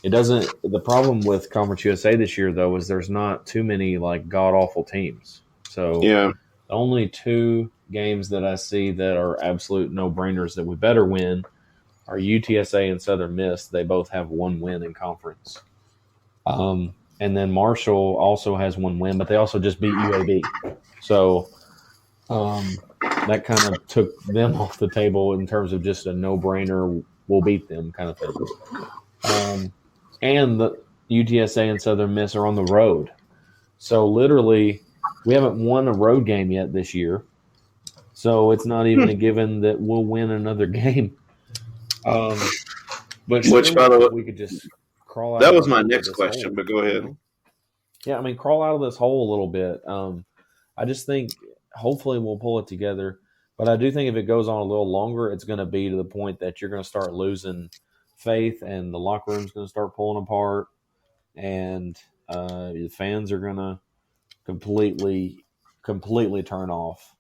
The problem with Conference USA this year, though, is there's not too many like god-awful teams. So the only two games that I see that are absolute no-brainers that we better win are UTSA and Southern Miss. They both have one win in conference. And then Marshall also has one win, but they also just beat UAB. So that kind of took them off the table in terms of just a no-brainer, we'll beat them kind of thing. And the UTSA and Southern Miss are on the road. So literally, we haven't won a road game yet this year. So it's not even a given that we'll win another game. Which, by the way, we could just crawl out. That was my next question, but go ahead. Yeah, I mean, crawl out of this hole a little bit. I just think hopefully we'll pull it together. But I do think if it goes on a little longer, it's going to be to the point that you're going to start losing faith and the locker room's going to start pulling apart and the fans are going to completely turn off.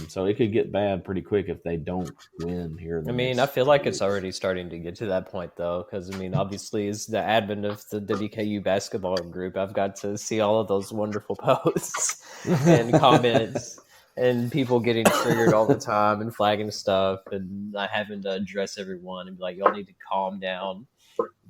So it could get bad pretty quick if they don't win here. I feel like it's already starting to get to that point, though, because, obviously, as the advent of the WKU basketball group, I've got to see all of those wonderful posts and comments and people getting triggered all the time and flagging stuff and not having to address everyone and be like, y'all need to calm down.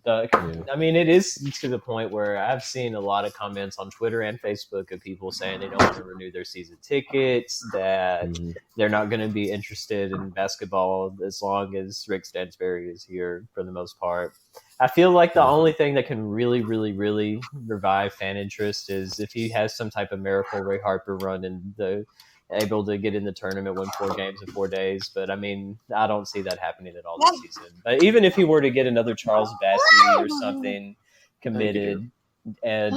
It is to the point where I've seen a lot of comments on Twitter and Facebook of people saying they don't want to renew their season tickets, that they're not going to be interested in basketball as long as Rick Stansbury is here for the most part. I feel like the only thing that can really, really, really revive fan interest is if he has some type of miracle Ray Harper run and able to get in the tournament, win 4 games in 4 days. But I don't see that happening at all this season. But even if he were to get another Charles Bassey or something committed, and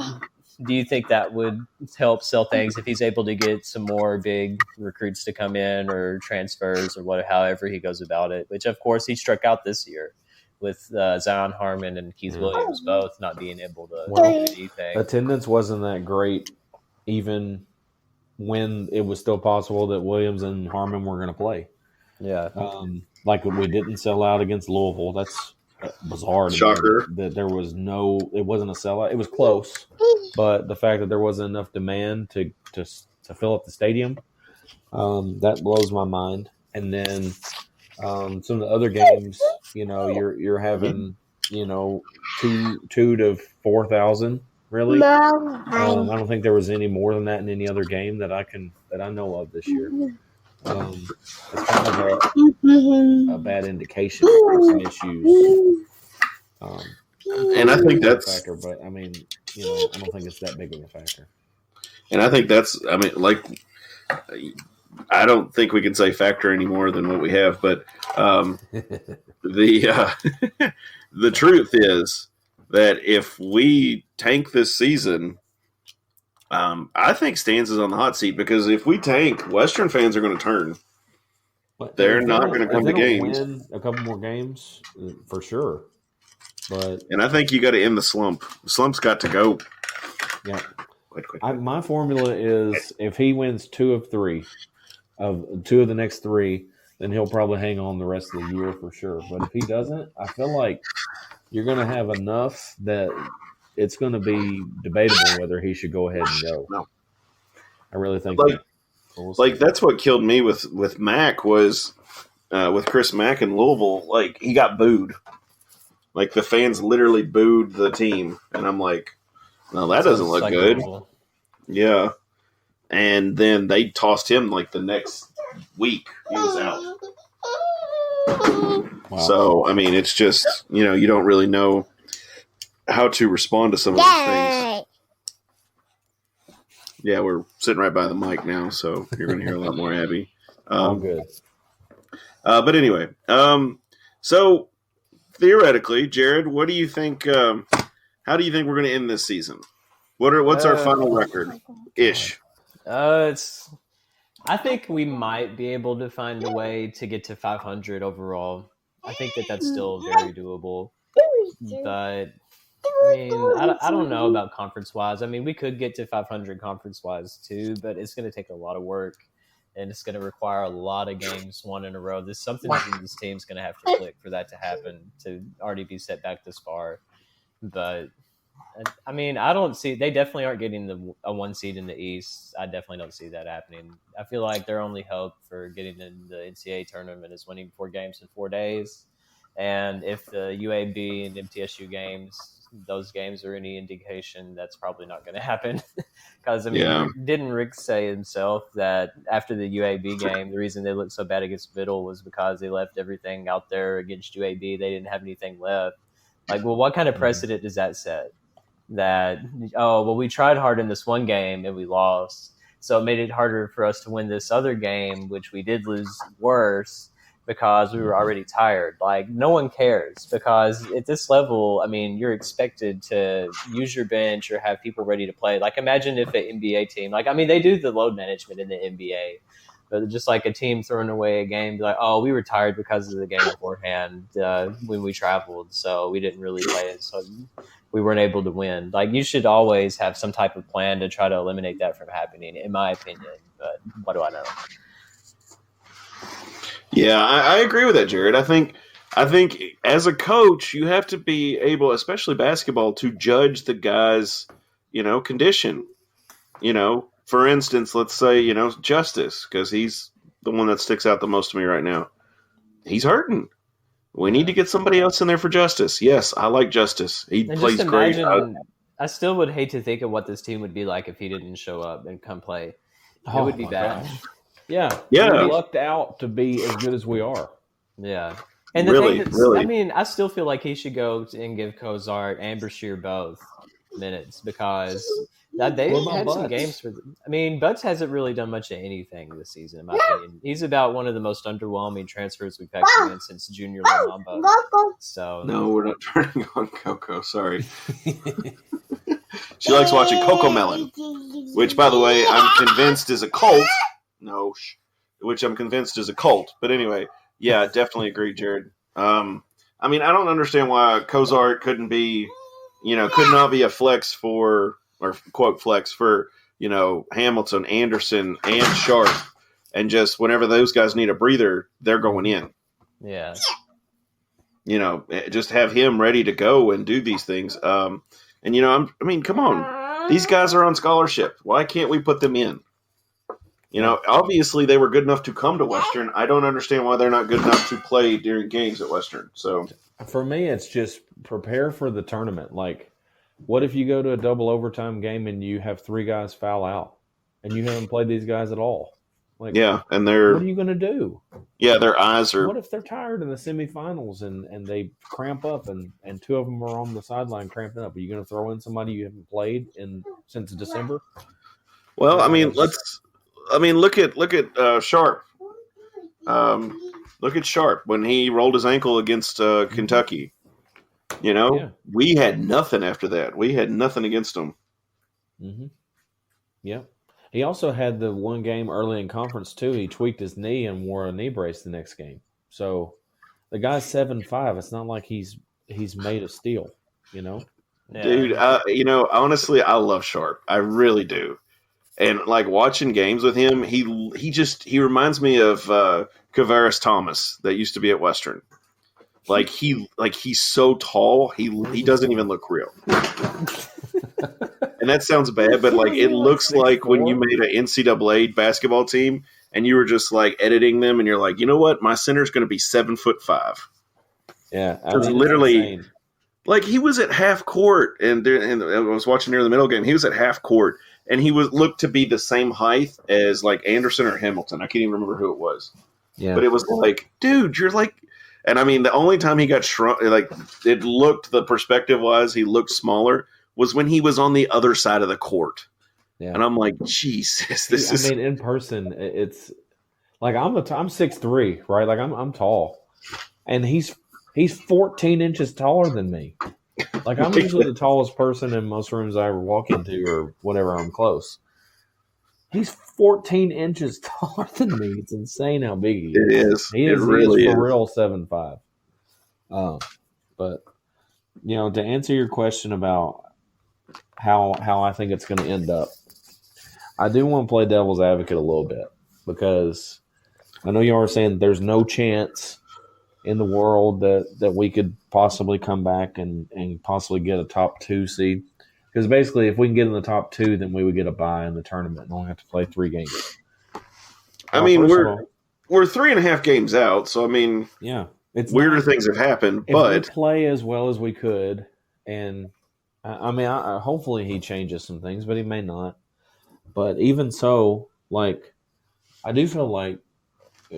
do you think that would help sell things if he's able to get some more big recruits to come in or transfers or however he goes about it, which of course he struck out this year with Zion Harmon and Keith Williams both not being able to do anything. Attendance wasn't that great even when it was still possible that Williams and Harmon were going to play. Yeah. like we didn't sell out against Louisville. That's bizarre. Shocker. That there was it wasn't a sellout. It was close, but the fact that there wasn't enough demand to fill up the stadium, that blows my mind. And then some of the other games, you're having, 2 to 4,000 really. I don't think there was any more than that in any other game that I know of this year. It's kind of a bad indication of some issues. And I think that's a factor, but I mean, I don't think it's that big of a factor. And I think I don't think we can say factor any more than what we have, but the truth is that if we tank this season, I think Stans is on the hot seat, because if we tank, Western fans are going to turn. They're not going to come to games. Win a couple more games for sure. And I think you got to end the slump. The slump's got to go. Yeah. Quick. My formula is if he wins 2 of the next 3, then he'll probably hang on the rest of the year for sure. But if he doesn't, I feel like you're going to have enough that it's going to be debatable whether he should go ahead and go. No. I really think that's what killed me with Mac was with Chris Mack in Louisville. Like, he got booed. Like, the fans literally booed the team, and I'm like, no, that doesn't look good. Yeah. And then they tossed him like the next week. He was out. Wow. So, I mean, it's just, you don't really know how to respond to some of those things. Yeah, we're sitting right by the mic now, so you're going to hear a lot more Abby. All good. But anyway, so theoretically, Jared, what do you think? How do you think we're going to end this season? What's our final record ish? I think we might be able to find a way to get to 500 overall. I think that's still very doable. But I mean, I don't know about conference-wise. I mean, we could get to 500 conference-wise too, but it's going to take a lot of work, and it's going to require a lot of games won in a row. There's something in this team's going to have to click for that to happen, to already be set back this far. But I mean, I don't see – they definitely aren't getting a 1 seed in the East. I definitely don't see that happening. I feel like their only hope for getting in the NCAA tournament is winning 4 games in 4 days. And if the UAB and MTSU games, those games are any indication, that's probably not going to happen. Because, I mean, Didn't Rick say himself that after the UAB game, the reason they looked so bad against Biddle was because they left everything out there against UAB. They didn't have anything left. Like, well, what kind of precedent does that set? That, we tried hard in this one game and we lost. So it made it harder for us to win this other game, which we did lose worse because we were already tired. Like, no one cares, because at this level, I mean, you're expected to use your bench or have people ready to play. Like, imagine if an NBA team, like, I mean, they do the load management in the NBA, but just like a team throwing away a game, like, we were tired because of the game beforehand when we traveled, so we didn't really play it, so we weren't able to win. Like, you should always have some type of plan to try to eliminate that from happening, in my opinion. But what do I know? Yeah, I agree with that, Jared. I think as a coach, you have to be able, especially basketball, to judge the guy's, condition. For instance, let's say, Justice, because he's the one that sticks out the most to me right now. He's hurting. We need to get somebody else in there for Justice. Yes, I like Justice. He plays great. I still would hate to think of what this team would be like if he didn't show up and come play. It would be bad. Gosh. Yeah. We lucked out to be as good as we are. Yeah. And the thing that's, I mean, I still feel like he should go and give Kozart and Brashear both minutes, because they had some games for them. I mean, Butts hasn't really done much of anything this season, in my opinion. He's about one of the most underwhelming transfers we've had come in since Junior Lamamba. So no, we're not turning on Coco. Sorry. She likes watching Coco Melon, which, by the way, I'm convinced is a cult. No, which I'm convinced is a cult. But anyway, yeah, definitely agree, Jared. I mean, I don't understand why Kozart could not be a flex for, or quote flex for, Hamilton, Anderson, and Sharp, and just whenever those guys need a breather, they're going in. Yeah. Just have him ready to go and do these things. Come on. These guys are on scholarship. Why can't we put them in? Obviously they were good enough to come to Western. I don't understand why they're not good enough to play during games at Western. So for me, it's just prepare for the tournament. Like, what if you go to a double overtime game and you have 3 guys foul out and you haven't played these guys at all? Like, and what are you going to do? Yeah, their eyes are. What if they're tired in the semifinals and they cramp up and 2 of them are on the sideline cramping up? Are you going to throw in somebody you haven't played since December? Well, look at Sharp. Look at Sharp when he rolled his ankle against Kentucky. We had nothing after that. We had nothing against him. Mm-hmm. Yeah. He also had the one game early in conference too. He tweaked his knee and wore a knee brace the next game. So the guy's 7'5". It's not like he's made of steel, Yeah. Dude, honestly, I love Sharp. I really do. And like watching games with him, he reminds me of Kavaris Thomas that used to be at Western. He's so tall, he doesn't even look real. And that sounds bad, but it looks like when you made an NCAA basketball team and you were just editing them, and you're like, you know what, my center's going to be 7'5". Yeah, literally, he was at half court, and I was watching near the middle game. He was at half court, and he looked to be the same height as Anderson or Hamilton. I can't even remember who it was. Yeah, but it was dude, you're and the only time he got shrunk, it looked, the perspective wise, he looked smaller, was when he was on the other side of the court. Yeah. And I'm like, Jesus, this is. In person, it's I'm 6'3", right? I'm tall, and he's 14 inches taller than me. I'm usually the tallest person in most rooms I ever walk into or whatever. I'm close. He's 14 inches taller than me. It's insane how big he is. It is. He is for real 7'5". But to answer your question about how I think it's going to end up, I do want to play devil's advocate a little bit, because I know you are saying there's no chance in the world that we could possibly come back and possibly get a top 2 seed. Because basically, if we can get in the top 2, then we would get a bye in the tournament and only have to play 3 games. We're 3.5 games out, so yeah, it's weirder things have happened. But if we play as well as we could, and hopefully he changes some things, but he may not. But even so, I do feel like,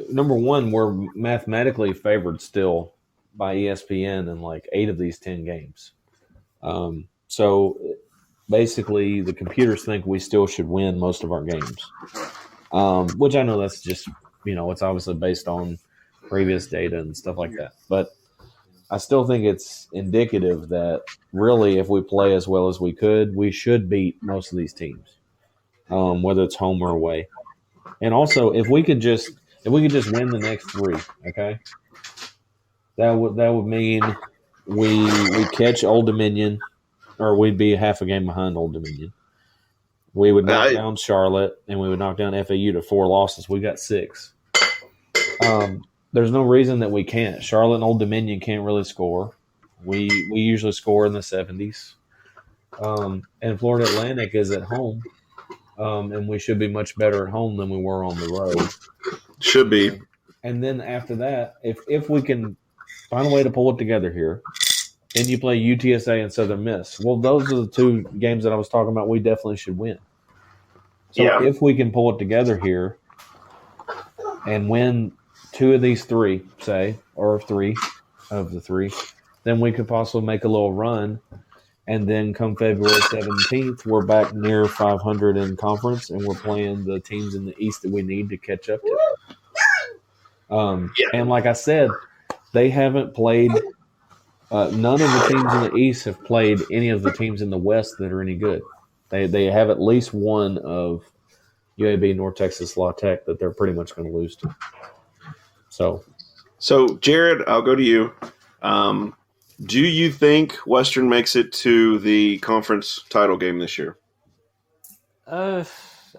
number one, we're mathematically favored still by ESPN in 8 of these 10 games. So basically, the computers think we still should win most of our games, which I know that's just, it's obviously based on previous data and stuff like that. But I still think it's indicative that really, if we play as well as we could, we should beat most of these teams, whether it's home or away. And also, if we could just win the next 3, okay, that would mean we catch Old Dominion, or we'd be half a game behind Old Dominion. We would knock down Charlotte, and we would knock down FAU to 4 losses. We got 6. There's no reason that we can't. Charlotte and Old Dominion can't really score. We usually score in the 70s. And Florida Atlantic is at home, and we should be much better at home than we were on the road. Should be. And then after that, if we can find a way to pull it together here, then you play UTSA and Southern Miss. Well, those are the 2 games that I was talking about we definitely should win. So if we can pull it together here and win 2 of these 3, say, or 3 of the 3, then we could possibly make a little run. And then come February 17th, we're back near 500 in conference, and we're playing the teams in the East that we need to catch up to. And like I said, they haven't played none of the teams in the East have played any of the teams in the West that are any good. They have at least one of UAB, North Texas, La Tech that they're pretty much going to lose to. So Jared, I'll go to you. Do you think Western makes it to the conference title game this year?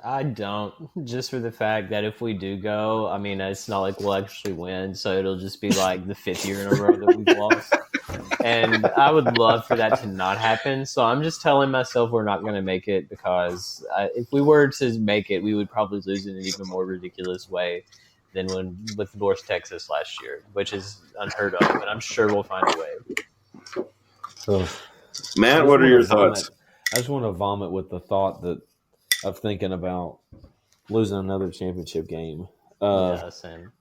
I don't. Just for the fact that if we do go, I mean, it's not like we'll actually win, so it'll just be like the 5th year in a row that we've lost. And I would love for that to not happen. So I'm just telling myself we're not going to make it because if we were to make it, we would probably lose in an even more ridiculous way than when with North Texas last year, which is unheard of. But I'm sure we'll find a way. So, Matt, what are your thoughts? I just want to vomit with the thought of thinking about losing another championship game. Yeah, same.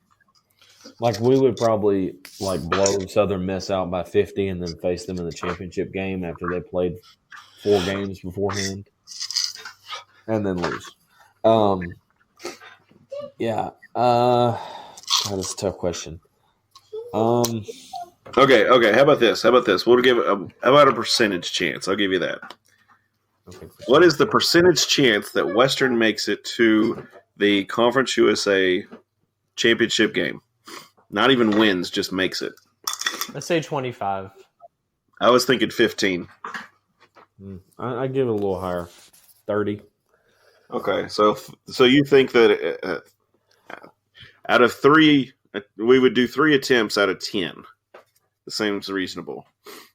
Like we would probably like blow Southern Miss out by 50 and then face them in the championship game after they played 4 games beforehand and then lose. Yeah. That is a tough question. Okay. How about this? We'll give how about a percentage chance? I'll give you that. Okay. What is the percentage chance that Western makes it to the Conference USA championship game? Not even wins, just makes it. Let's say 25. I was thinking 15. I give it a little higher, 30. Okay, so you think that out of 3, we would do 3 attempts out of 10. It seems reasonable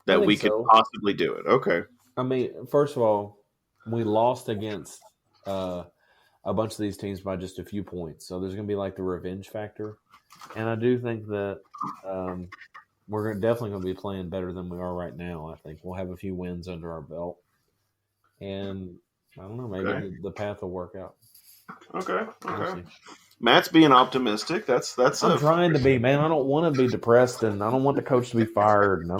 that we could possibly do it. Okay. I mean, first of all, we lost against a bunch of these teams by just a few points. So there's going to be like the revenge factor. And I do think that we're definitely going to be playing better than we are right now. I think we'll have a few wins under our belt. And I don't know, maybe the path will work out. Okay. Matt's being optimistic. That's. I'm trying to be, man. I don't want to be depressed, and I don't want the coach to be fired. And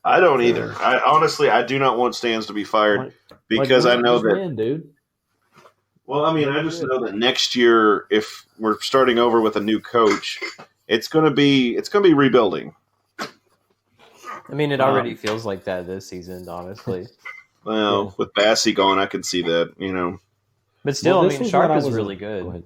I don't either. I do not want Stans to be fired because I know that. Win, dude. Well, I mean, I just know that next year, if we're starting over with a new coach, it's going to be rebuilding. I mean, it already feels like that this season, honestly. Well, with Bassey gone, I can see that, you know. But still, I mean, Sharp is really good.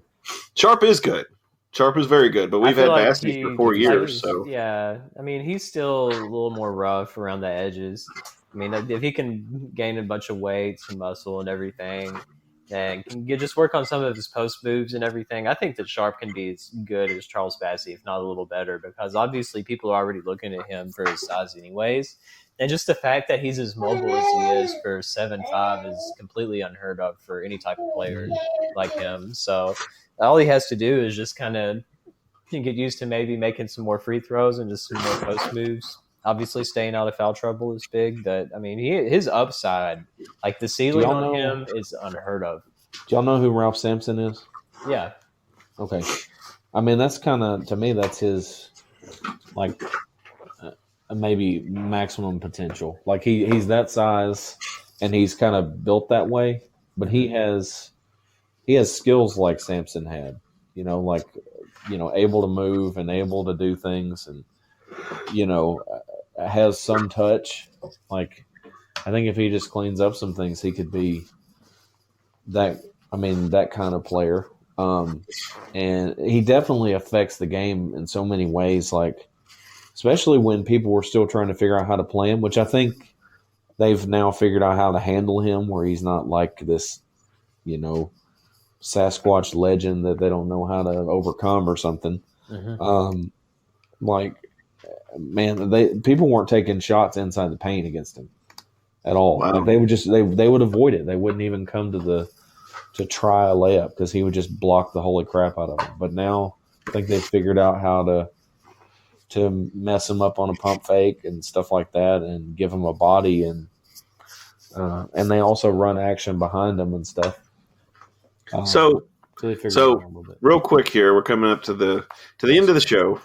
Sharp is good. Sharp is very good, but we've had Bassey for 4 years. So yeah, I mean, he's still a little more rough around the edges. I mean, if he can gain a bunch of weight, some muscle, and everything, and can just work on some of his post moves and everything, I think that Sharp can be as good as Charles Bassey, if not a little better, because obviously people are already looking at him for his size anyways. And just the fact that he's as mobile as he is for 7'5" is completely unheard of for any type of player like him. So all he has to do is just kind of get used to maybe making some more free throws and just some more post moves. Obviously, staying out of foul trouble is big, but I mean, his upside, like the ceiling on him, is unheard of. Do y'all know who Ralph Sampson is? Yeah. Okay. I mean, that's kind of, to me, that's his, like, maybe maximum potential. Like, he's that size, and he's kind of built that way, but he has skills like Sampson had, able to move and able to do things and, has some touch. Like, I think if he just cleans up some things, he could be that kind of player. And he definitely affects the game in so many ways, like, especially when people were still trying to figure out how to play him, which I think they've now figured out how to handle him, where he's not like this, Sasquatch legend that they don't know how to overcome or something. Mm-hmm. People weren't taking shots inside the paint against him at all. Wow. Like they would avoid it. They wouldn't even come to try a layup because he would just block the holy crap out of them. But now I think they've figured out how to mess him up on a pump fake and stuff like that, and give him a body, and they also run action behind him and stuff. So real quick here, we're coming up to the end of the show.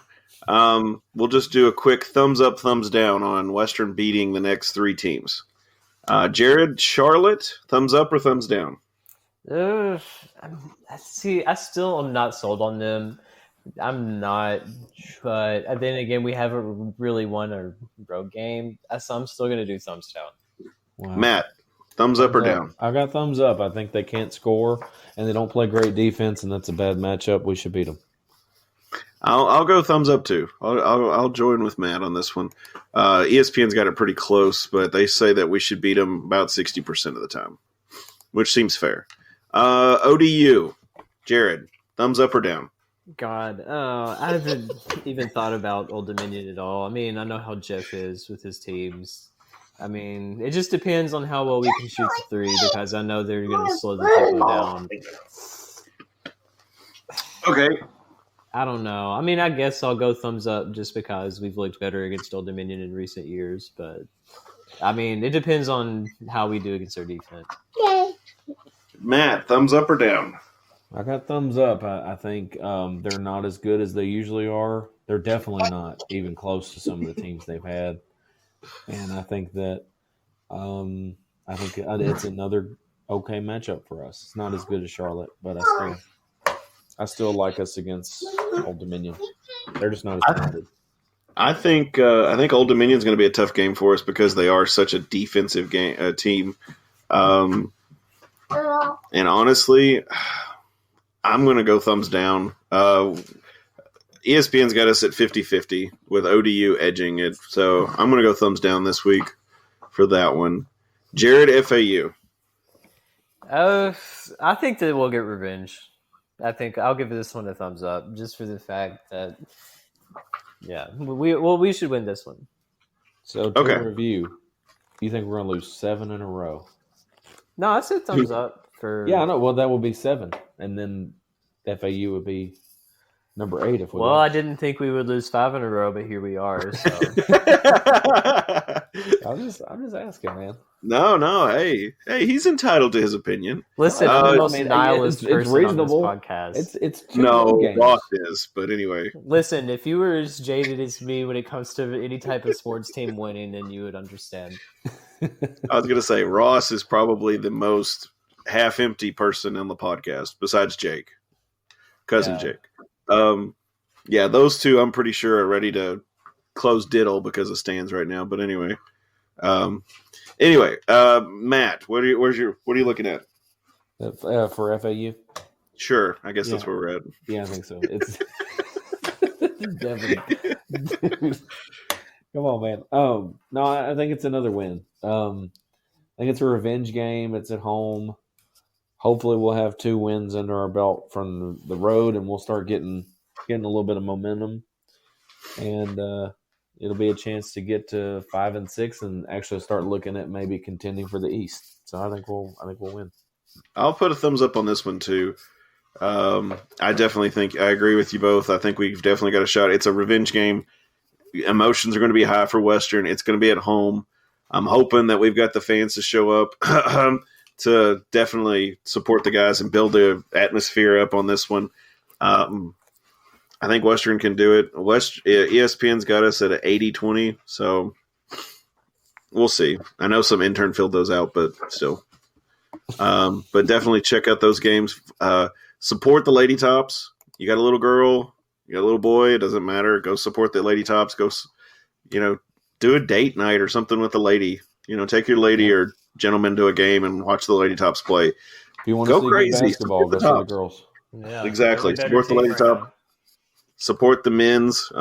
We'll just do a quick thumbs up, thumbs down on Western beating the next 3 teams. Jared, Charlotte, thumbs up or thumbs down? See, I still am not sold on them. I'm not, but then again, we haven't really won a road game, so I'm still going to do thumbs down. Wow. Matt, thumbs up or down? I got thumbs up. I think they can't score, and they don't play great defense, and that's a bad matchup. We should beat them. I'll go thumbs up too. I'll join with Matt on this one. ESPN's got it pretty close, but they say that we should beat them about 60% of the time, which seems fair. ODU. Jared, thumbs up or down? God, I haven't even thought about Old Dominion at all. I mean, I know how Jeff is with his teams. I mean, it just depends on how well we can shoot the three because I know they're going to slow the tempo down. Okay. I don't know. I mean, I guess I'll go thumbs up just because we've looked better against Old Dominion in recent years. But, I mean, it depends on how we do against our defense. Matt, thumbs up or down? I got thumbs up. I think they're not as good as they usually are. They're definitely not even close to some of the teams they've had. And I think that it's another okay matchup for us. It's not as good as Charlotte, but I still like us against Old Dominion. They're just not as talented. I think Old Dominion's going to be a tough game for us because they are such a defensive team. And honestly, I'm going to go thumbs down. ESPN's got us at 50-50 with ODU edging it. So I'm going to go thumbs down this week for that one. Jared, FAU. I think that we'll get revenge. I think I'll give this one a thumbs up just for the fact that, we should win this one. So to review, you think we're going to lose 7 in a row? No, I said thumbs up for. Yeah, I know. Well, that will be 7, and then FAU would be number 8 if we. Well, I didn't think we would lose 5 in a row, but here we are. So. I'm just asking, man. No. Hey, he's entitled to his opinion. Listen, I'm the most nihilist person reasonable. on this podcast. It's Ross is, but anyway. Listen, if you were as jaded as me when it comes to any type of sports team winning, then you would understand. I was going to say Ross is probably the most half-empty person in the podcast besides Jake, cousin Jake. Those two I'm pretty sure are ready to close diddle because of stands right now. But anyway, Matt, what are you looking at? For FAU? Sure, I guess that's where we're at. Yeah, I think so. It's Devin. Come on, man. No, I think it's another win. I think it's a revenge game. It's at home. Hopefully, we'll have 2 wins under our belt from the road, and we'll start getting a little bit of momentum. And it'll be a chance to get to 5 and 6, and actually start looking at maybe contending for the East. So I think we'll win. I'll put a thumbs up on this one too. I definitely think I agree with you both. I think we've definitely got a shot. It's a revenge game. Emotions are going to be high for Western. It's going to be at home. I'm hoping that we've got the fans to show up to definitely support the guys and build the atmosphere up on this one. I think Western can do it. ESPN's got us at an 80-20, so we'll see. I know some intern filled those out, but still. But definitely check out those games. Support the Lady Tops. You got a little girl, you got a little boy, it doesn't matter. Go support the Lady Tops. Go, do a date night or something with the lady. Take your lady or gentleman to a game and watch the Lady Tops play. If you want go to see crazy. basketball, go see the girls. Yeah, exactly. Support the Lady Top. Support the men's.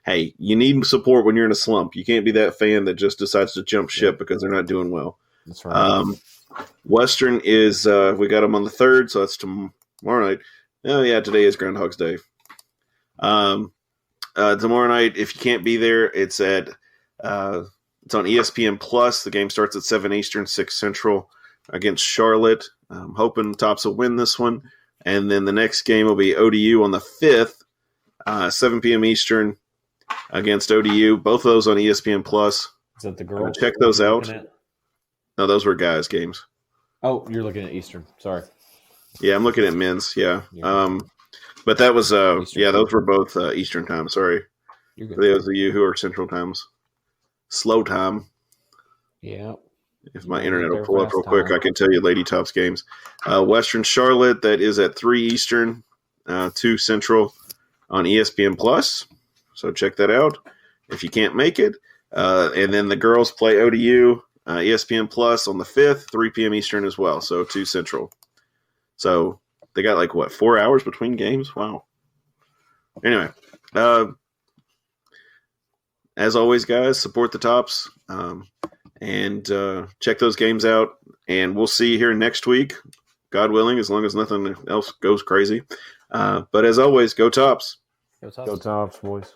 Hey, you need support when you're in a slump. You can't be that fan that just decides to jump ship because they're not doing well. That's right. Western is we got them on the 3rd, so that's tomorrow night. Oh yeah, today is Groundhog's Day. Tomorrow night, if you can't be there, it's at it's on ESPN Plus. The game starts at 7 Eastern, 6 Central against Charlotte. I'm hoping Tops will win this one. And then the next game will be ODU on the 5th, 7 p.m. Eastern against ODU. Both of those on ESPN Plus. Is that the girls? Check those out. No, those were guys' games. Oh, you're looking at Eastern. Sorry. Yeah, I'm looking at men's. Yeah. But that was those were both Eastern time. Sorry. You're good. For those of you who are Central times. Slow time. Yeah. If my internet will pull up real quick, I can tell you Lady Tops games. Western Charlotte, that is at 3 Eastern, 2 Central on ESPN Plus. So check that out if you can't make it. And then the girls play ODU, ESPN Plus on the 5th, 3 p.m. Eastern as well. So 2 Central. So they got 4 hours between games? Wow. Anyway, as always, guys, support the Tops. And check those games out. And we'll see you here next week God willing, as long as nothing else goes crazy. But as always, go Tops. Go Tops. Go Tops, boys.